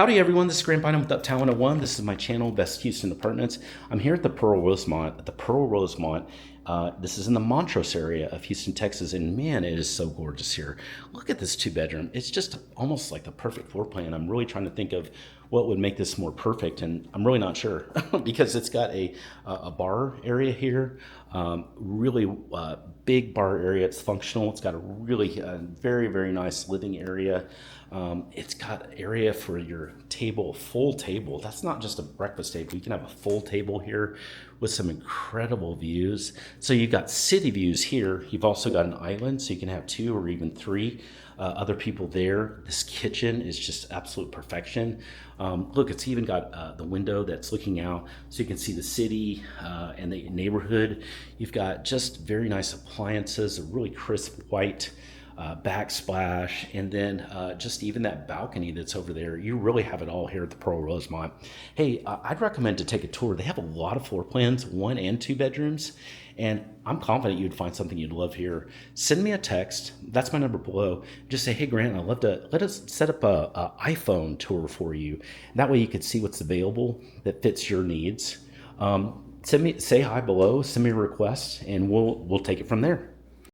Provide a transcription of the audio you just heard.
Howdy everyone, this is Grant Bynum with Uptown 101. This is my channel, Best Houston Apartments. I'm here at the Pearl Rosemont. This is in the Montrose area of Houston, Texas, and man, it is so gorgeous here. Look at this 2-bedroom. It's just almost like the perfect floor plan. I'm really trying to think of what would make this more perfect, and I'm really not sure because it's got a bar area here, really big bar area. It's functional. It's got a really very, very nice living area. It's got area for your table, full table. That's not just a breakfast table. You can have a full table here with some incredible views. So you've got city views here. You've also got an island, so you can have 2 or even 3 other people there. This kitchen is just absolute perfection. Look, it's even got the window that's looking out so you can see the city and the neighborhood. You've got just very nice appliances, a really crisp white backsplash, and then just even that balcony that's over there. You really have it all here at the Pearl Rosemont. Hey, I'd recommend to take a tour. They have a lot of floor plans, 1 and 2 bedrooms, and I'm confident you'd find something you'd love here. Send me a text. That's my number below. Just say, hey Grant, I'd love to let us set up a iPhone tour for you. And that way you could see what's available that fits your needs. Say hi below, send me a request, and we'll take it from there.